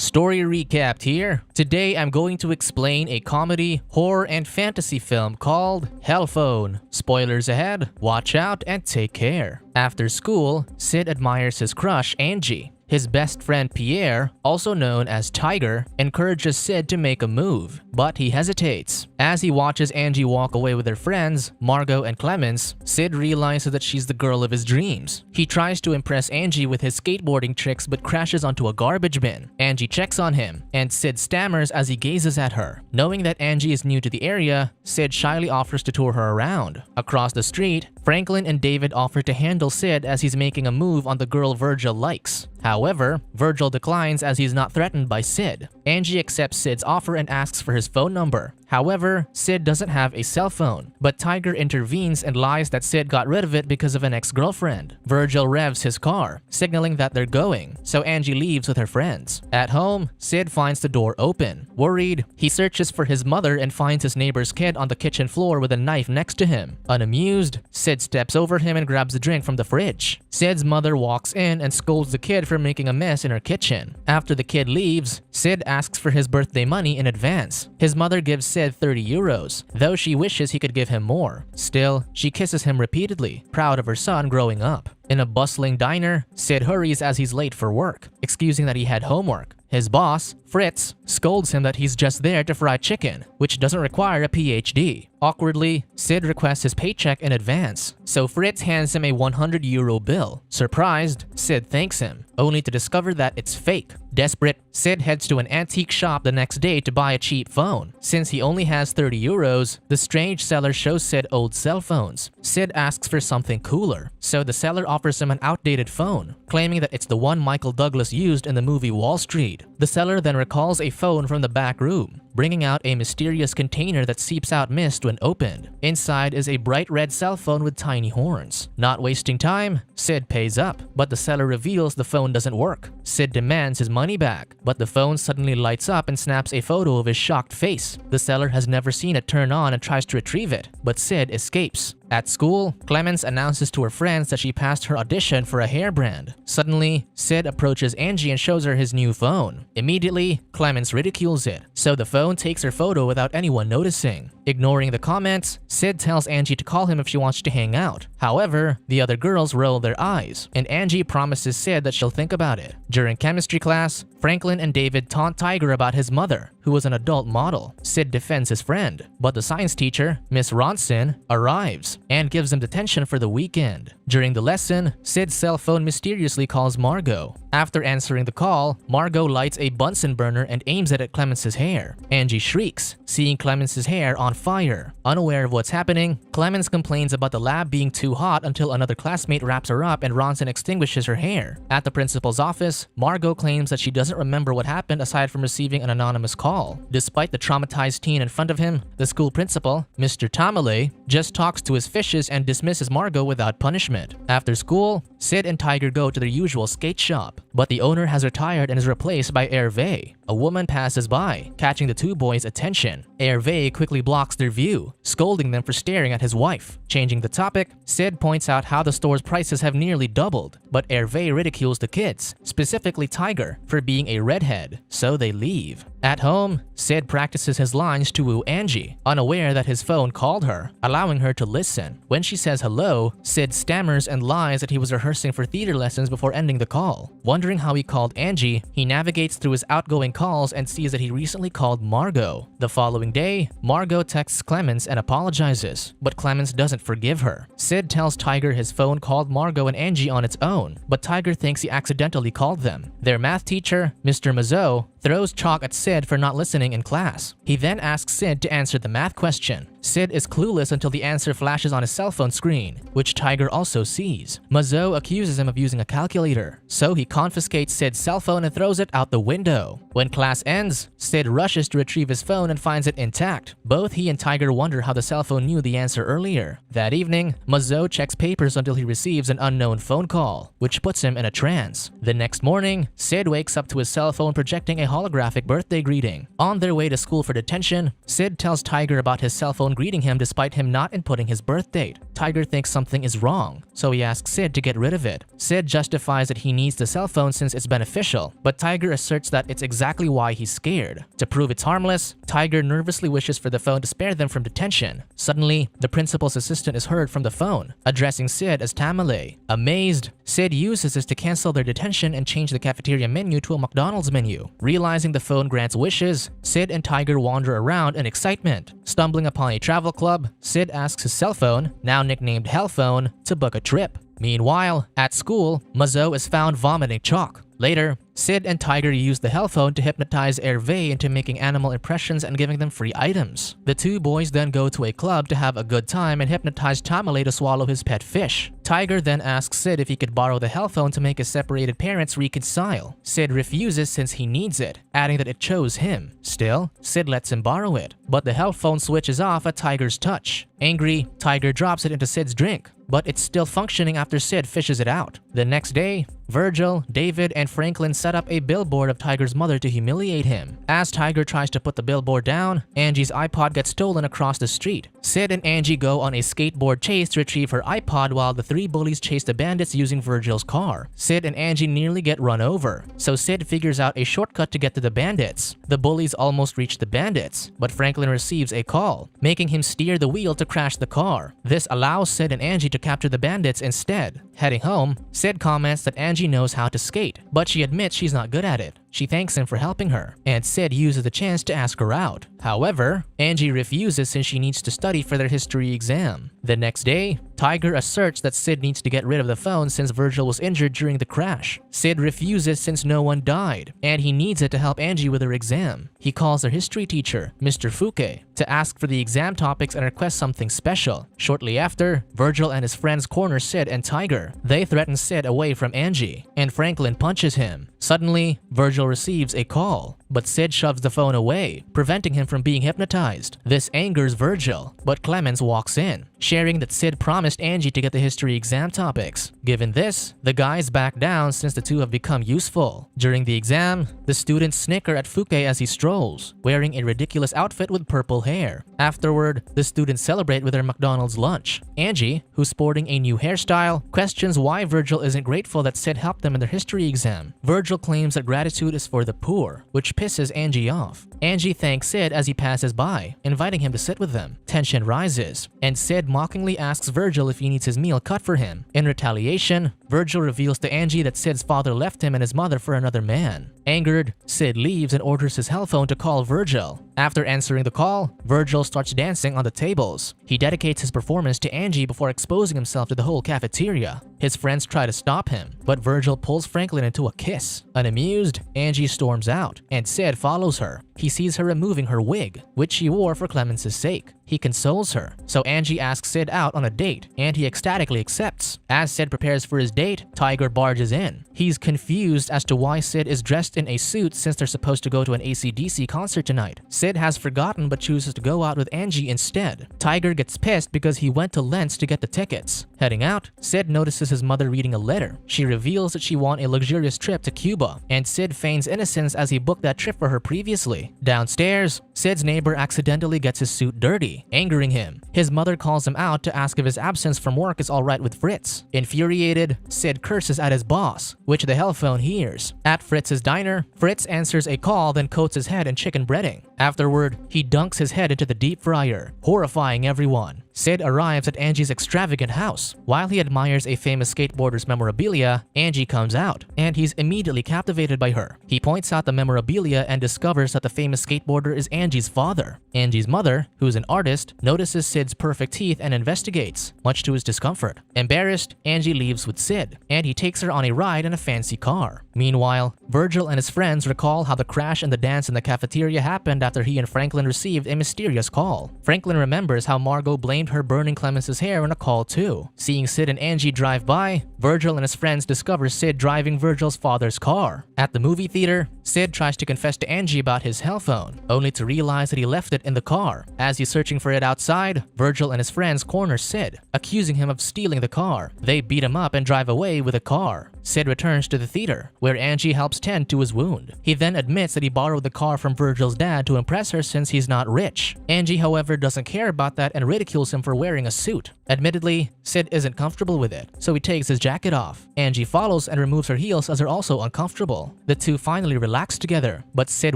Story recapped here. Today I'm going to explain a comedy, horror, and fantasy film called Hellphone. Spoilers ahead, watch out and take care. After school, Sid admires his crush Angie. His best friend Pierre, also known as Tiger, encourages Sid to make a move, but he hesitates. As he watches Angie walk away with her friends, Margot and Clemens, Sid realizes that she's the girl of his dreams. He tries to impress Angie with his skateboarding tricks but crashes onto a garbage bin. Angie checks on him, and Sid stammers as he gazes at her. Knowing that Angie is new to the area, Sid shyly offers to tour her around. Across the street, Franklin and David offer to handle Sid as he's making a move on the girl Virgil likes. However, Virgil declines as he's not threatened by Sid. Angie accepts Sid's offer and asks for his phone number. However, Sid doesn't have a cell phone, but Tiger intervenes and lies that Sid got rid of it because of an ex-girlfriend. Virgil revs his car, signaling that they're going, so Angie leaves with her friends. At home, Sid finds the door open. Worried, he searches for his mother and finds his neighbor's kid on the kitchen floor with a knife next to him. Unamused, Sid steps over him and grabs a drink from the fridge. Sid's mother walks in and scolds the kid for making a mess in her kitchen. After the kid leaves, Sid asks for his birthday money in advance. His mother gives Sid 30 euros, though she wishes he could give him more. Still, she kisses him repeatedly, proud of her son growing up. In a bustling diner, Sid hurries as he's late for work, excusing that he had homework. His boss, Fritz, scolds him that he's just there to fry chicken, which doesn't require a PhD. Awkwardly, Sid requests his paycheck in advance, so Fritz hands him a 100 euro bill. Surprised, Sid thanks him, only to discover that it's fake. Desperate, Sid heads to an antique shop the next day to buy a cheap phone. Since he only has 30 euros, the strange seller shows Sid old cell phones. Sid asks for something cooler, so the seller offers him an outdated phone, claiming that it's the one Michael Douglas used in the movie Wall Street. The seller then recalls a phone from the back room, bringing out a mysterious container that seeps out mist when opened. Inside is a bright red cell phone with tiny horns. Not wasting time, Sid pays up, but the seller reveals the phone doesn't work. Sid demands his money back, but the phone suddenly lights up and snaps a photo of his shocked face. The seller has never seen it turn on and tries to retrieve it, but Sid escapes. At school, Clemens announces to her friends that she passed her audition for a hair brand. Suddenly, Sid approaches Angie and shows her his new phone. Immediately, Clemens ridicules it, so the phone takes her photo without anyone noticing. Ignoring the comments, Sid tells Angie to call him if she wants to hang out. However, the other girls roll their eyes, and Angie promises Sid that she'll think about it. During chemistry class, Franklin and David taunt Tiger about his mother, who was an adult model. Sid defends his friend, but the science teacher, Miss Ronson, arrives and gives him detention for the weekend. During the lesson, Sid's cell phone mysteriously calls Margot. After answering the call, Margot lights a Bunsen burner and aims it at Clemens's hair. Angie shrieks, seeing Clemens's hair on fire. Unaware of what's happening, Clemens complains about the lab being too hot until another classmate wraps her up and Ronson extinguishes her hair. At the principal's office, Margot claims that she doesn't remember what happened aside from receiving an anonymous call. Despite the traumatized teen in front of him, the school principal, Mr. Tamale, just talks to his fishes and dismisses Margot without punishment. After school, Sid and Tiger go to their usual skate shop, but the owner has retired and is replaced by Hervé. A woman passes by, catching the two boys' attention. Hervé quickly blocks their view, scolding them for staring at his wife. Changing the topic, Sid points out how the store's prices have nearly doubled, but Hervé ridicules the kids, specifically Tiger, for being a redhead, so they leave. At home, Sid practices his lines to woo Angie, unaware that his phone called her, allowing her to listen. When she says hello, Sid stammers and lies that he was rehearsing for theater lessons before ending the call. Wondering how he called Angie, he navigates through his outgoing calls and sees that he recently called Margot. The following day, Margot texts Clemens and apologizes, but Clemens doesn't forgive her. Sid tells Tiger his phone called Margot and Angie on its own, but Tiger thinks he accidentally called them. Their math teacher, Mr. Mazot, throws chalk at Sid for not listening in class. He then asks Sid to answer the math question. Sid is clueless until the answer flashes on his cell phone screen, which Tiger also sees. Mazot accuses him of using a calculator, so he confiscates Sid's cell phone and throws it out the window. When class ends, Sid rushes to retrieve his phone and finds it intact. Both he and Tiger wonder how the cell phone knew the answer earlier. That evening, Mazot checks papers until he receives an unknown phone call, which puts him in a trance. The next morning, Sid wakes up to his cell phone projecting a holographic birthday greeting. On their way to school for detention, Sid tells Tiger about his cell phone phone greeting him despite him not inputting his birth date. Tiger thinks something is wrong, so he asks Sid to get rid of it. Sid justifies that he needs the cell phone since it's beneficial, but Tiger asserts that it's exactly why he's scared. To prove it's harmless, Tiger nervously wishes for the phone to spare them from detention. Suddenly, the principal's assistant is heard from the phone, addressing Sid as Tamale. Amazed, Sid uses this to cancel their detention and change the cafeteria menu to a McDonald's menu. Realizing the phone grants wishes, Sid and Tiger wander around in excitement. Stumbling upon a travel club, Sid asks his cell phone, now nicknamed Hellphone, to book a trip. Meanwhile, at school, Mazo is found vomiting chalk. Later, Sid and Tiger use the Hellphone to hypnotize Hervé into making animal impressions and giving them free items. The two boys then go to a club to have a good time and hypnotize Tamale to swallow his pet fish. Tiger then asks Sid if he could borrow the Hellphone to make his separated parents reconcile. Sid refuses since he needs it, adding that it chose him. Still, Sid lets him borrow it, but the Hellphone switches off at Tiger's touch. Angry, Tiger drops it into Sid's drink, but it's still functioning after Sid fishes it out. The next day, Virgil, David, and Franklin set up a billboard of Tiger's mother to humiliate him. As Tiger tries to put the billboard down, Angie's iPod gets stolen across the street. Sid and Angie go on a skateboard chase to retrieve her iPod while the three bullies chase the bandits using Virgil's car. Sid and Angie nearly get run over, so Sid figures out a shortcut to get to the bandits. The bullies almost reach the bandits, but Franklin receives a call, making him steer the wheel to crash the car. This allows Sid and Angie to capture the bandits instead. Heading home, Sid comments that Angie knows how to skate, but she admits she's not good at it. She thanks him for helping her, and Sid uses the chance to ask her out. However, Angie refuses since she needs to study for their history exam. The next day, Tiger asserts that Sid needs to get rid of the phone since Virgil was injured during the crash. Sid refuses since no one died, and he needs it to help Angie with her exam. He calls their history teacher, Mr. Fouquet, to ask for the exam topics and request something special. Shortly after, Virgil and his friends corner Sid and Tiger. They threaten Sid away from Angie, and Franklin punches him. Suddenly, Virgil receives a call, but Sid shoves the phone away, preventing him from being hypnotized. This angers Virgil, but Clemens walks in, sharing that Sid promised Angie to get the history exam topics. Given this, the guys back down since the two have become useful. During the exam, the students snicker at Fouquet as he strolls, wearing a ridiculous outfit with purple hair. Afterward, the students celebrate with their McDonald's lunch. Angie, who's sporting a new hairstyle, questions why Virgil isn't grateful that Sid helped them in their history exam. Virgil claims that gratitude is for the poor, which pisses Angie off. Angie thanks Sid as he passes by, inviting him to sit with them. Tension rises, and Sid mockingly asks Virgil if he needs his meal cut for him. In retaliation, Virgil reveals to Angie that Sid's father left him and his mother for another man. Angered, Sid leaves and orders his Hellphone to call Virgil. After answering the call, Virgil starts dancing on the tables. He dedicates his performance to Angie before exposing himself to the whole cafeteria. His friends try to stop him, but Virgil pulls Franklin into a kiss. Unamused, Angie storms out, and Sid follows her. He sees her removing her wig, which she wore for Clemens' sake. He consoles her, so Angie asks Sid out on a date, and he ecstatically accepts. As Sid prepares for his date, Tiger barges in. He's confused as to why Sid is dressed in a suit since they're supposed to go to an AC/DC concert tonight. Sid has forgotten but chooses to go out with Angie instead. Tiger gets pissed because he went to lengths to get the tickets. Heading out, Sid notices his mother reading a letter. She reveals that she won a luxurious trip to Cuba, and Sid feigns innocence as he booked that trip for her previously. Downstairs, Sid's neighbor accidentally gets his suit dirty, angering him. His mother calls him out to ask if his absence from work is alright with Fritz. Infuriated, Sid curses at his boss, which the Hellphone hears. At Fritz's diner, Fritz answers a call then coats his head in chicken breading. Afterward, he dunks his head into the deep fryer, horrifying everyone. Sid arrives at Angie's extravagant house. While he admires a famous skateboarder's memorabilia, Angie comes out, and he's immediately captivated by her. He points out the memorabilia and discovers that the famous skateboarder is Angie's father. Angie's mother, who's an artist, notices Sid's perfect teeth and investigates, much to his discomfort. Embarrassed, Angie leaves with Sid, and he takes her on a ride in a fancy car. Meanwhile, Virgil and his friends recall how the crash and the dance in the cafeteria happened after he and Franklin received a mysterious call. Franklin remembers how Margot blamed her burning Clemens' hair in a call too. Seeing Sid and Angie drive by, Virgil and his friends discover Sid driving Virgil's father's car. At the movie theater, Sid tries to confess to Angie about his Hellphone, only to realize that he left it in the car. As he's searching for it outside, Virgil and his friends corner Sid, accusing him of stealing the car. They beat him up and drive away with the car. Sid returns to the theater, where Angie helps tend to his wound. He then admits that he borrowed the car from Virgil's dad to impress her since he's not rich. Angie, however, doesn't care about that and ridicules him for wearing a suit. Admittedly, Sid isn't comfortable with it, so he takes his jacket off. Angie follows and removes her heels as they're also uncomfortable. The two finally relax together, but Sid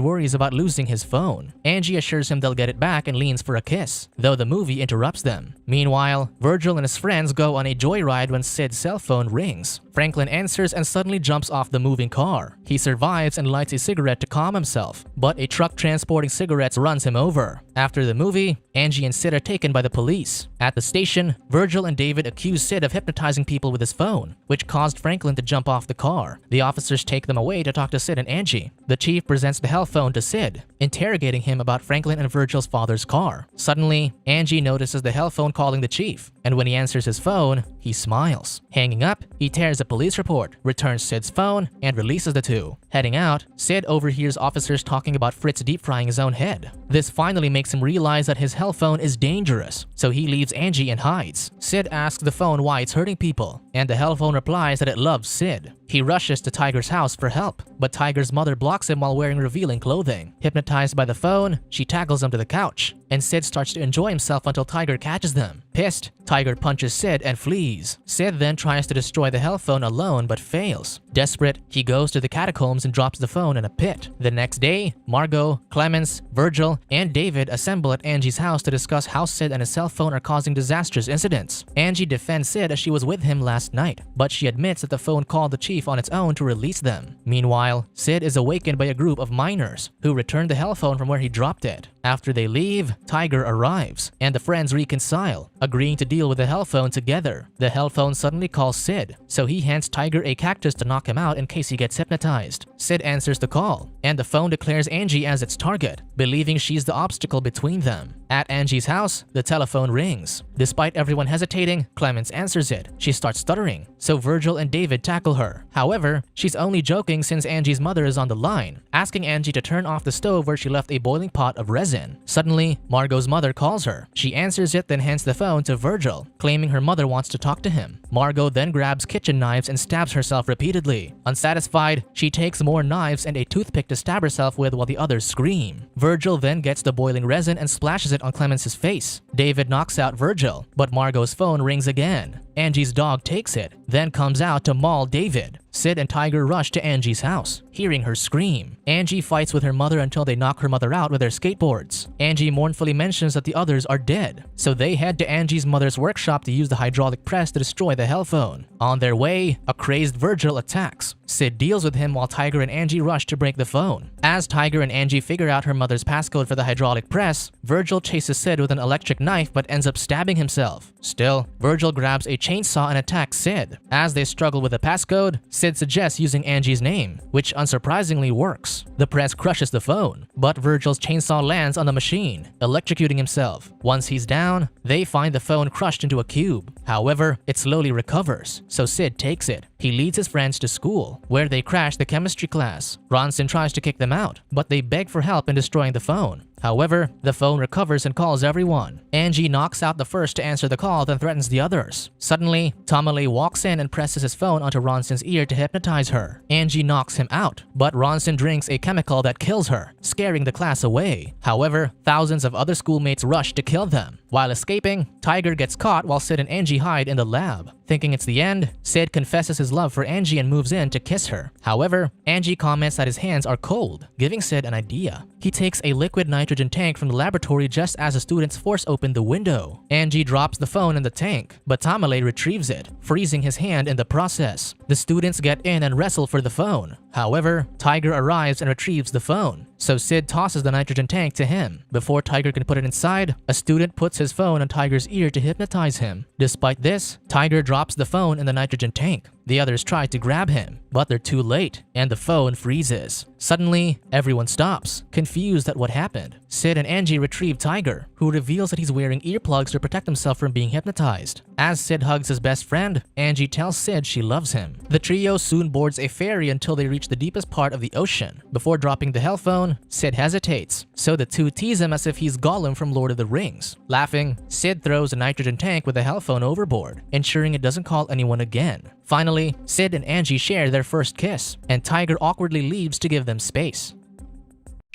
worries about losing his phone. Angie assures him they'll get it back and leans for a kiss, though the movie interrupts them. Meanwhile, Virgil and his friends go on a joyride when Sid's cell phone rings. Franklin answers and suddenly jumps off the moving car. He survives and lights a cigarette to calm himself, but a truck transporting cigarettes runs him over. After the movie, Angie and Sid are taken by the police. At the station, Virgil and David accuse Sid of hypnotizing people with his phone, which caused Franklin to jump off the car. The officers take them away to talk to Sid and Angie. The chief presents the hell phone to Sid, interrogating him about Franklin and Virgil's father's car. Suddenly, Angie notices the hell phone calling the chief, and when he answers his phone, he smiles. Hanging up, he tears a police report, returns Sid's phone, and releases the two. Heading out, Sid overhears officers talking about Fritz deep frying his own head. This finally makes him realize that his hell phone is dangerous, so he leaves Angie and hides. Sid asks the phone why it's hurting people, and the hell phone replies that it loves Sid. He rushes to Tiger's house for help, but Tiger's mother blocks him while wearing revealing clothing. Hypnotized by the phone, she tackles him to the couch, and Sid starts to enjoy himself until Tiger catches them. Pissed, Tiger punches Sid and flees. Sid then tries to destroy the hell phone alone but fails. Desperate, he goes to the catacombs and drops the phone in a pit. The next day, Margot, Clemens, Virgil, and David assemble at Angie's house to discuss how Sid and his cell phone are causing disastrous incidents. Angie defends Sid as she was with him last night, but she admits that the phone called the chief on its own to release them. Meanwhile, Sid is awakened by a group of miners who return the hell phone from where he dropped it. After they leave, Tiger arrives, and the friends reconcile, agreeing to deal with the hell phone together. The hell phone suddenly calls Sid, so he hands Tiger a cactus to knock him out in case he gets hypnotized. Sid answers the call, and the phone declares Angie as its target, believing she's the obstacle between them. At Angie's house, the telephone rings. Despite everyone hesitating, Clemens answers it. She starts stuttering, so Virgil and David tackle her. However, she's only joking since Angie's mother is on the line, asking Angie to turn off the stove where she left a boiling pot of resin. Suddenly, Margot's mother calls her. She answers it, then hands the phone to Virgil, claiming her mother wants to talk to him. Margot then grabs kitchen knives and stabs herself repeatedly. Unsatisfied, she takes more knives and a toothpick to stab herself with while the others scream. Virgil then gets the boiling resin and splashes it on Clemens' face. David knocks out Virgil, but Margot's phone rings again. Angie's dog takes it, then comes out to maul David. Sid and Tiger rush to Angie's house, hearing her scream. Angie fights with her mother until they knock her mother out with their skateboards. Angie mournfully mentions that the others are dead, so they head to Angie's mother's workshop to use the hydraulic press to destroy the hell phone. On their way, a crazed Virgil attacks. Sid deals with him while Tiger and Angie rush to break the phone. As Tiger and Angie figure out her mother's passcode for the hydraulic press, Virgil chases Sid with an electric knife but ends up stabbing himself. Still, Virgil grabs a chainsaw and attacks Sid. As they struggle with the passcode, Sid suggests using Angie's name, which unsurprisingly works. The press crushes the phone, but Virgil's chainsaw lands on the machine, electrocuting himself. Once he's down, they find the phone crushed into a cube. However, it slowly recovers, so Sid takes it. He leads his friends to school, where they crash the chemistry class. Ronson tries to kick them out, but they beg for help in destroying the phone. However, the phone recovers and calls everyone. Angie knocks out the first to answer the call, then threatens the others. Suddenly, Tamale walks in and presses his phone onto Ronson's ear to hypnotize her. Angie knocks him out, but Ronson drinks a chemical that kills her, scaring the class away. However, thousands of other schoolmates rush to kill them. While escaping, Tiger gets caught while Sid and Angie hide in the lab. Thinking it's the end, Sid confesses his love for Angie and moves in to kiss her. However, Angie comments that his hands are cold, giving Sid an idea. He takes a liquid nitrogen tank from the laboratory just as the students force open the window. Angie drops the phone in the tank, but Tamale retrieves it, freezing his hand in the process. The students get in and wrestle for the phone. However, Tiger arrives and retrieves the phone, so Sid tosses the nitrogen tank to him. Before Tiger can put it inside, a student puts his phone on Tiger's ear to hypnotize him. Despite this, Tiger drops the phone in the nitrogen tank. The others try to grab him, but they're too late, and the phone freezes. Suddenly, everyone stops, confused at what happened. Sid and Angie retrieve Tiger, who reveals that he's wearing earplugs to protect himself from being hypnotized. As Sid hugs his best friend, Angie tells Sid she loves him. The trio soon boards a ferry until they reach the deepest part of the ocean. Before dropping the hell phone, Sid hesitates, so the two tease him as if he's Gollum from Lord of the Rings. Laughing, Sid throws a nitrogen tank with the hell phone overboard, ensuring it doesn't call anyone again. Finally, Sid and Angie share their first kiss, and Tiger awkwardly leaves to give them space.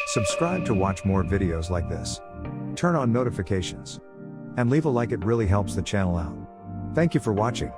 Subscribe to watch more videos like this. Turn on notifications. And leave a like, it really helps the channel out. Thank you for watching.